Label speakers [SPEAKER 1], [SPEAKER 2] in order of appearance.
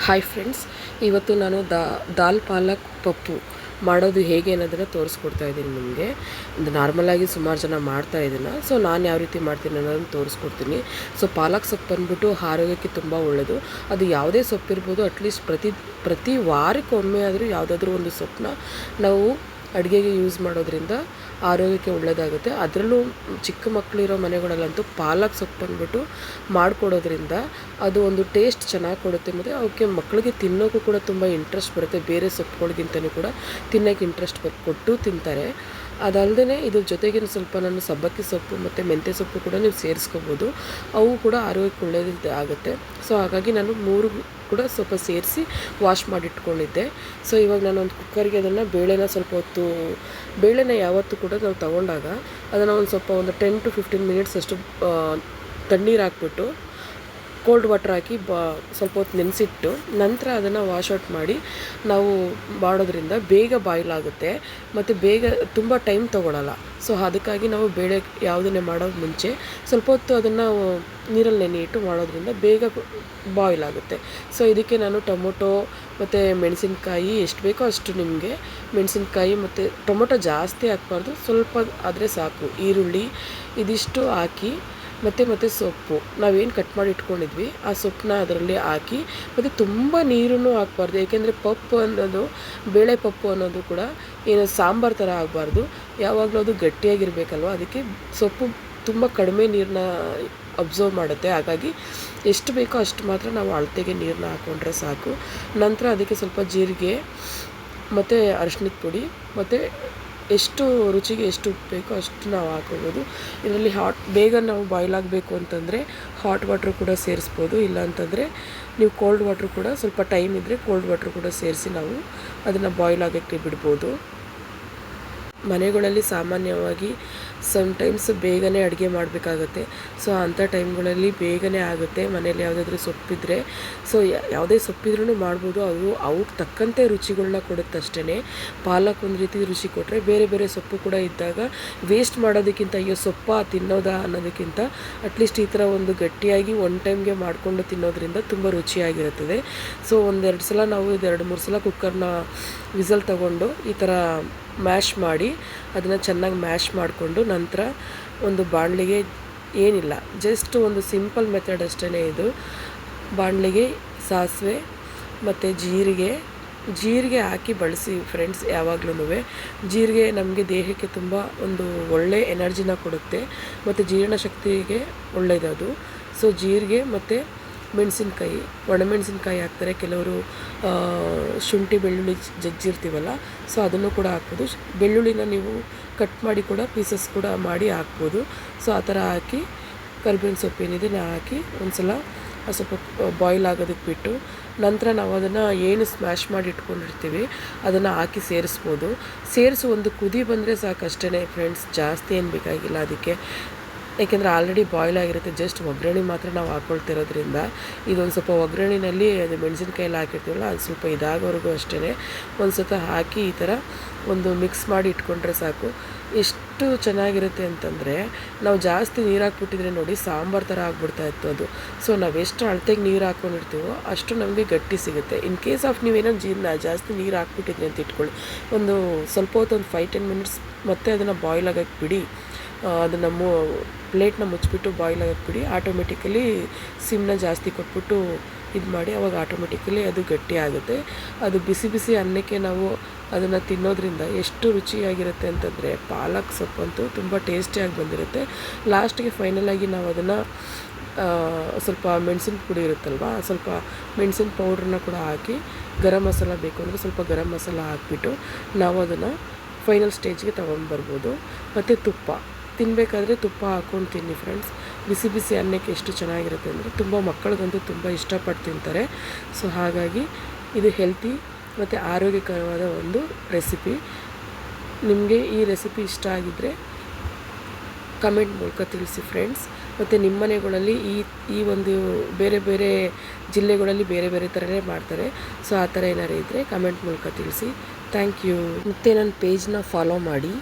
[SPEAKER 1] Hi friends, ಇವತ್ತು ನಾನು ದಾಲ್ ಪಾಲಕ್ ಪಪ್ಪು ಮಾಡೋದು ಹೇಗೆ ಅನ್ನೋದನ್ನು ತೋರಿಸ್ಕೊಡ್ತಾ ಇದ್ದೀನಿ ನಿಮಗೆ. ನಾರ್ಮಲಾಗಿ ಸುಮಾರು ಜನ ಮಾಡ್ತಾ ಇದನ್ನು. ಸೊ ನಾನು ಯಾವ ರೀತಿ ಮಾಡ್ತೀನಿ ಅನ್ನೋದನ್ನು ತೋರಿಸ್ಕೊಡ್ತೀನಿ. ಸೊ ಪಾಲಕ್ ಸೊಪ್ಪು ಬಂದ್ಬಿಟ್ಟು ಆರೋಗ್ಯಕ್ಕೆ ತುಂಬ ಒಳ್ಳೆಯದು. ಅದು ಯಾವುದೇ ಸೊಪ್ಪಿರ್ಬೋದು, ಅಟ್ಲೀಸ್ಟ್ ಪ್ರತಿ ವಾರಕ್ಕೊಮ್ಮೆ ಆದರೂ ಯಾವುದಾದ್ರೂ ಒಂದು ಸೊಪ್ಪನ್ನ ನಾವು ಅಡುಗೆಗೆ ಯೂಸ್ ಮಾಡೋದ್ರಿಂದ ಆರೋಗ್ಯಕ್ಕೆ ಒಳ್ಳೆಯದಾಗುತ್ತೆ. ಅದರಲ್ಲೂ ಚಿಕ್ಕ ಮಕ್ಕಳಿರೋ ಮನೆಗಳಲ್ಲಂತೂ ಪಾಲಕ್ ಸೊಪ್ಪು ಅಂದ್ಬಿಟ್ಟು ಮಾಡಿಕೊಡೋದ್ರಿಂದ ಅದು ಒಂದು ಟೇಸ್ಟ್ ಚೆನ್ನಾಗಿ ಕೊಡುತ್ತೆ. ಮತ್ತು ಅವಕ್ಕೆ ಮಕ್ಕಳಿಗೆ ತಿನ್ನೋಕ್ಕೂ ಕೂಡ ತುಂಬ ಇಂಟ್ರೆಸ್ಟ್ ಬರುತ್ತೆ. ಬೇರೆ ಸೊಪ್ಪುಗಳಿಗಿಂತಲೂ ಕೂಡ ತಿನ್ನೋಕ್ಕೆ ಇಂಟ್ರೆಸ್ಟ್ ಕೊಟ್ಟು ತಿಂತಾರೆ. ಅದಲ್ಲದೆ ಇದ್ರ ಜೊತೆಗೆ ಸ್ವಲ್ಪ ನಾನು ಸಬ್ಬಕ್ಕಿ ಸೊಪ್ಪು ಮತ್ತು ಮೆಂತ್ಯ ಸೊಪ್ಪು ಕೂಡ ನೀವು ಸೇರಿಸ್ಕೋಬೋದು. ಅವು ಕೂಡ ಆರೋಗ್ಯಕ್ಕೆ ಒಳ್ಳೆಯದು ಆಗುತ್ತೆ. ಸೊ ಹಾಗಾಗಿ ನಾನು 3 ಕೂಡ ಸ್ವಲ್ಪ ಸೇರಿಸಿ ವಾಶ್ ಮಾಡಿಟ್ಕೊಂಡಿದ್ದೆ. ಸೊ ಇವಾಗ ನಾನು ಒಂದು ಕುಕ್ಕರ್ಗೆ ಅದನ್ನು ಬೇಳೆನ ಯಾವತ್ತೂ ಕೂಡ ನಾವು ತಗೊಂಡಾಗ ಅದನ್ನು ಒಂದು 10 to 15 ಮಿನಿಟ್ಸ್ ಅಷ್ಟು ತಣ್ಣೀರು ಹಾಕ್ಬಿಟ್ಟು ಕೋಲ್ಡ್ ವಾಟರ್ ಹಾಕಿ ಸ್ವಲ್ಪ ಹೊತ್ತು ನೆನೆಸಿಟ್ಟು ನಂತರ ಅದನ್ನು ವಾಶ್ ಔಟ್ ಮಾಡಿ ನಾವು ಮಾಡೋದ್ರಿಂದ ಬೇಗ ಬಾಯ್ಲ್ ಆಗುತ್ತೆ ಮತ್ತು ಬೇಗ ತುಂಬ ಟೈಮ್ ತೊಗೊಳಲ್ಲ. ಸೊ ಅದಕ್ಕಾಗಿ ನಾವು ಬೇಳೆ ಯಾವುದನ್ನೇ ಮಾಡೋದು ಮುಂಚೆ ಸ್ವಲ್ಪ ಹೊತ್ತು ಅದನ್ನು ನೀರಲ್ಲಿ ನೆನೆಯಿಟ್ಟು ಮಾಡೋದ್ರಿಂದ ಬೇಗ ಬಾಯ್ಲ್ ಆಗುತ್ತೆ. ಸೊ ಇದಕ್ಕೆ ನಾನು ಟೊಮೊಟೊ ಮತ್ತು ಮೆಣಸಿನ್ಕಾಯಿ ಎಷ್ಟು ಬೇಕೋ ಅಷ್ಟು ನಿಮಗೆ ಮೆಣಸಿನ್ಕಾಯಿ ಮತ್ತು ಟೊಮೊಟೊ ಜಾಸ್ತಿ ಹಾಕ್ಬಾರ್ದು, ಸ್ವಲ್ಪ ಆದರೆ ಸಾಕು. ಈರುಳ್ಳಿ ಇದಿಷ್ಟು ಹಾಕಿ ಮತ್ತು ಸೊಪ್ಪು ನಾವೇನು ಕಟ್ ಮಾಡಿ ಇಟ್ಕೊಂಡಿದ್ವಿ ಆ ಸೊಪ್ಪನ್ನ ಅದರಲ್ಲಿ ಹಾಕಿ, ಮತ್ತು ತುಂಬ ನೀರನ್ನು ಹಾಕ್ಬಾರ್ದು. ಏಕೆಂದರೆ ಬೇಳೆ ಪಪ್ಪು ಅನ್ನೋದು ಕೂಡ ಏನು ಸಾಂಬಾರು ಥರ ಆಗಬಾರ್ದು, ಯಾವಾಗಲೂ ಅದು ಗಟ್ಟಿಯಾಗಿರಬೇಕಲ್ವ. ಅದಕ್ಕೆ ಸೊಪ್ಪು ತುಂಬ ಕಡಿಮೆ ನೀರನ್ನ ಅಬ್ಸರ್ವ್ ಮಾಡುತ್ತೆ. ಹಾಗಾಗಿ ಎಷ್ಟು ಬೇಕೋ ಅಷ್ಟು ಮಾತ್ರ ನಾವು ಅಳತೆಗೆ ನೀರನ್ನ ಹಾಕ್ಕೊಂಡ್ರೆ ಸಾಕು. ನಂತರ ಅದಕ್ಕೆ ಸ್ವಲ್ಪ ಜೀರಿಗೆ ಮತ್ತು ಅರಿಶಿಣದ ಪುಡಿ ಮತ್ತು ಎಷ್ಟು ರುಚಿಗೆ ಎಷ್ಟು ಉಪ್ಪು ಬೇಕೋ ಅಷ್ಟು ನಾವು ಹಾಕೋಬೋದು. ಇದರಲ್ಲಿ ಬೇಗ ನಾವು ಬಾಯ್ಲ್ ಆಗಬೇಕು ಅಂತಂದರೆ ಹಾಟ್ ವಾಟ್ರ್ ಕೂಡ ಸೇರಿಸ್ಬೋದು. ಇಲ್ಲ ಅಂತಂದರೆ ನೀವು ಕೋಲ್ಡ್ ವಾಟ್ರ್ ಕೂಡ ಸ್ವಲ್ಪ ಟೈಮ್ ಇದ್ದರೆ ಕೋಲ್ಡ್ ವಾಟ್ರ್ ಕೂಡ ಸೇರಿಸಿ ನಾವು ಅದನ್ನು ಬಾಯ್ಲ್ ಆಗೋಕ್ಕೆ ಬಿಡ್ಬೋದು. ಮನೆಗಳಲ್ಲಿ ಸಾಮಾನ್ಯವಾಗಿ ಸಮ್ಟೈಮ್ಸ್ ಬೇಗನೆ ಅಡುಗೆ ಮಾಡಬೇಕಾಗತ್ತೆ. ಸೊ ಅಂಥ ಟೈಮ್ಗಳಲ್ಲಿ ಬೇಗನೆ ಆಗುತ್ತೆ. ಮನೇಲಿ ಯಾವುದಾದ್ರೂ ಸೊಪ್ಪಿದ್ರೆ, ಸೊ ಯಾವುದೇ ಸೊಪ್ಪಿದ್ರೂ ಮಾಡ್ಬೋದು. ಅವ್ರಿಗೆ ತಕ್ಕಂತೆ ರುಚಿಗಳನ್ನ ಕೊಡುತ್ತೆ ಅಷ್ಟೇ. ಪಾಲಕ್ ಒಂದು ರೀತಿ ರುಚಿ ಕೊಟ್ಟರೆ ಬೇರೆ ಸೊಪ್ಪು ಕೂಡ ಇದ್ದಾಗ ವೇಸ್ಟ್ ಮಾಡೋದಕ್ಕಿಂತ ಅಯ್ಯೋ ಸೊಪ್ಪ ತಿನ್ನೋದಾ ಅನ್ನೋದಕ್ಕಿಂತ ಅಟ್ಲೀಸ್ಟ್ ಈ ಥರ ಒಂದು ಗಟ್ಟಿಯಾಗಿ ಒನ್ ಟೈಮ್ಗೆ ಮಾಡಿಕೊಂಡು ತಿನ್ನೋದ್ರಿಂದ ತುಂಬ ರುಚಿಯಾಗಿರುತ್ತದೆ. ಸೊ 1-2 ಸಲ ನಾವು 2-3 ಸಲ ಕುಕ್ಕರ್ನ ವಿಸಲ್ ತಗೊಂಡು ಈ ಥರ ಮ್ಯಾಶ್ ಮಾಡಿ ಅದನ್ನು ಚೆನ್ನಾಗಿ ಮ್ಯಾಶ್ ಮಾಡಿಕೊಂಡು ನಂತರ ಒಂದು ಬಾಣಲಿಗೆ ಏನಿಲ್ಲ, ಜಸ್ಟ್ ಒಂದು ಸಿಂಪಲ್ ಮೆಥಡ್ ಅಷ್ಟೇ ಇದು. ಬಾಣಲಿಗೆ ಸಾಸಿವೆ ಮತ್ತು ಜೀರಿಗೆ ಹಾಕಿ ಬಳಸಿ ಫ್ರೆಂಡ್ಸ್. ಯಾವಾಗಲೂ ಜೀರಿಗೆ ನಮಗೆ ದೇಹಕ್ಕೆ ತುಂಬ ಒಂದು ಒಳ್ಳೆ ಎನರ್ಜಿನ ಕೊಡುತ್ತೆ ಮತ್ತು ಜೀರ್ಣಶಕ್ತಿಗೆ ಒಳ್ಳೆಯದು. ಸೊ ಜೀರಿಗೆ ಮತ್ತು ಮೆಣಸಿನ್ಕಾಯಿ, ಒಣಮೆಣಸಿನ್ಕಾಯಿ ಹಾಕ್ತಾರೆ ಕೆಲವರು. ಶುಂಠಿ ಬೆಳ್ಳುಳ್ಳಿ ಜಜ್ಜಿರ್ತೀವಲ್ಲ, ಸೊ ಅದನ್ನು ಕೂಡ ಹಾಕ್ಬೋದು. ಬೆಳ್ಳುಳ್ಳಿನ ನೀವು ಕಟ್ ಮಾಡಿ ಕೂಡ ಪೀಸಸ್ ಕೂಡ ಮಾಡಿ ಹಾಕ್ಬೋದು. ಸೊ ಆ ಥರ ಹಾಕಿ ಕರಿಬೇವಿನ ಸೊಪ್ಪು ಏನಿದೆ ಹಾಕಿ ಒಂದು ಸಲ ಸ್ವಲ್ಪ ಬಾಯ್ಲ್ ಆಗೋದಕ್ಕೆ ಬಿಟ್ಟು ನಂತರ ನಾವು ಅದನ್ನು ಏನು ಸ್ಮ್ಯಾಶ್ ಮಾಡಿ ಇಟ್ಕೊಂಡಿರ್ತೀವಿ ಅದನ್ನು ಹಾಕಿ ಸೇರಿಸಿ ಒಂದು ಕುದಿ ಬಂದರೆ ಸಾಕಷ್ಟೇ ಫ್ರೆಂಡ್ಸ್. ಜಾಸ್ತಿ ಏನು ಬೇಕಾಗಿಲ್ಲ ಅದಕ್ಕೆ, ಏಕೆಂದರೆ ಆಲ್ರೆಡಿ ಬಾಯ್ಲ್ ಆಗಿರುತ್ತೆ. ಜಸ್ಟ್ ಒಗ್ಗರಣೆ ಮಾತ್ರ ನಾವು ಹಾಕ್ಕೊಳ್ತಿರೋದ್ರಿಂದ ಇದೊಂದು ಸ್ವಲ್ಪ ಒಗ್ಗರಣೆಯಲ್ಲಿ ಅದು ಮೆಣಸಿನ್ಕಾಯಿ ಹಾಕಿರ್ತೀವಲ್ಲ ಅದು ಸ್ವಲ್ಪ ಇದಾಗೋವರೆಗೂ ಅಷ್ಟೇ ಒಂದು ಸತ ಹಾಕಿ ಈ ಥರ ಒಂದು ಮಿಕ್ಸ್ ಮಾಡಿ ಇಟ್ಕೊಂಡ್ರೆ ಸಾಕು. ಎಷ್ಟು ಚೆನ್ನಾಗಿರುತ್ತೆ ಅಂತಂದರೆ ನಾವು ಜಾಸ್ತಿ ನೀರು ಹಾಕ್ಬಿಟ್ಟಿದ್ರೆ ನೋಡಿ ಸಾಂಬಾರು ಥರ ಆಗ್ಬಿಡ್ತಾ ಇತ್ತು ಅದು. ಸೊ ನಾವೆಷ್ಟು ಅಳತೆಗೆ ನೀರು ಹಾಕ್ಕೊಂಡಿರ್ತೀವೋ ಅಷ್ಟು ನಮಗೆ ಗಟ್ಟಿ ಸಿಗುತ್ತೆ. ಇನ್ ಕೇಸ್ ಆಫ್ ನೀವೇನೋ ಜಾಸ್ತಿ ನೀರು ಹಾಕ್ಬಿಟ್ಟಿದ್ರಿ ಅಂತ ಇಟ್ಕೊಳ್ಳಿ, ಒಂದು ಸ್ವಲ್ಪ ಹೊತ್ತು ಒಂದು 5-10 ಮಿನಿಟ್ಸ್ ಮತ್ತೆ ಅದನ್ನು ಬಾಯ್ಲ್ ಆಗೋಕ್ಕೆ ಬಿಡಿ. ಅದನ್ನು ಪ್ಲೇಟ್ನ ಮುಚ್ಚಿಬಿಟ್ಟು ಬಾಯ್ಲ್ ಆಗೋಕ್ಕೆ ಬಿಡಿ. ಆಟೋಮೆಟಿಕಲಿ ಸಿಮ್ನ ಜಾಸ್ತಿ ಕೊಟ್ಬಿಟ್ಟು ಇದು ಮಾಡಿ, ಅವಾಗ ಆಟೋಮೆಟಿಕಲಿ ಅದು ಗಟ್ಟಿ ಆಗುತ್ತೆ. ಅದು ಬಿಸಿ ಅನ್ನಕ್ಕೆ ನಾವು ಅದನ್ನು ತಿನ್ನೋದ್ರಿಂದ ಎಷ್ಟು ರುಚಿಯಾಗಿರುತ್ತೆ ಅಂತಂದರೆ ಪಾಲಕ್ ಸೊಪ್ಪಂತೂ ತುಂಬ ಟೇಸ್ಟಿಯಾಗಿ ಬಂದಿರುತ್ತೆ. ಲಾಸ್ಟಿಗೆ ಫೈನಲಾಗಿ ನಾವು ಅದನ್ನು ಸ್ವಲ್ಪ ಮೆಣಸಿನ ಪುಡಿ ಇರುತ್ತಲ್ವ, ಸ್ವಲ್ಪ ಮೆಣಸಿನ ಪೌಡ್ರನ್ನ ಕೂಡ ಹಾಕಿ ಗರಂ ಮಸಾಲ ಬೇಕು ಅಂದರೆ ಸ್ವಲ್ಪ ಗರಂ ಮಸಾಲ ಹಾಕಿಬಿಟ್ಟು ನಾವು ಅದನ್ನು ಫೈನಲ್ ಸ್ಟೇಜ್ಗೆ ತೊಗೊಂಡ್ಬರ್ಬೋದು. ಮತ್ತು ತುಪ್ಪ ತಿನ್ನಬೇಕಾದ್ರೆ ತುಪ್ಪ ಹಾಕ್ಕೊಂಡು ತಿನ್ನಿ ಫ್ರೆಂಡ್ಸ್. ಬಿಸಿ ಅನ್ನಕ್ಕೆ ಎಷ್ಟು ಚೆನ್ನಾಗಿರುತ್ತೆ ಅಂದರೆ ತುಂಬ ಮಕ್ಕಳಿಗಂತೂ ತುಂಬ ಇಷ್ಟಪಟ್ಟು ತಿಂತಾರೆ. ಸೊ ಹಾಗಾಗಿ ಇದು ಹೆಲ್ತಿ ಮತ್ತು ಆರೋಗ್ಯಕರವಾದ ಒಂದು ರೆಸಿಪಿ. ನಿಮಗೆ ಈ ರೆಸಿಪಿ ಇಷ್ಟ ಆಗಿದ್ದರೆ ಕಮೆಂಟ್ ಮೂಲಕ ತಿಳಿಸಿ ಫ್ರೆಂಡ್ಸ್. ಮತ್ತು ನಿಮ್ಮ ಮನೆಗಳಲ್ಲಿ ಈ ಒಂದು ಬೇರೆ ಜಿಲ್ಲೆಗಳಲ್ಲಿ ಬೇರೆ ಥರನೇ ಮಾಡ್ತಾರೆ. ಸೊ ಆ ಥರ ಏನಾರು ಇದ್ದರೆ ಕಮೆಂಟ್ ಮೂಲಕ ತಿಳಿಸಿ. Thank you. ಮತ್ತು ನನ್ನ ಪೇಜ್ನ ಫಾಲೋ ಮಾಡಿ.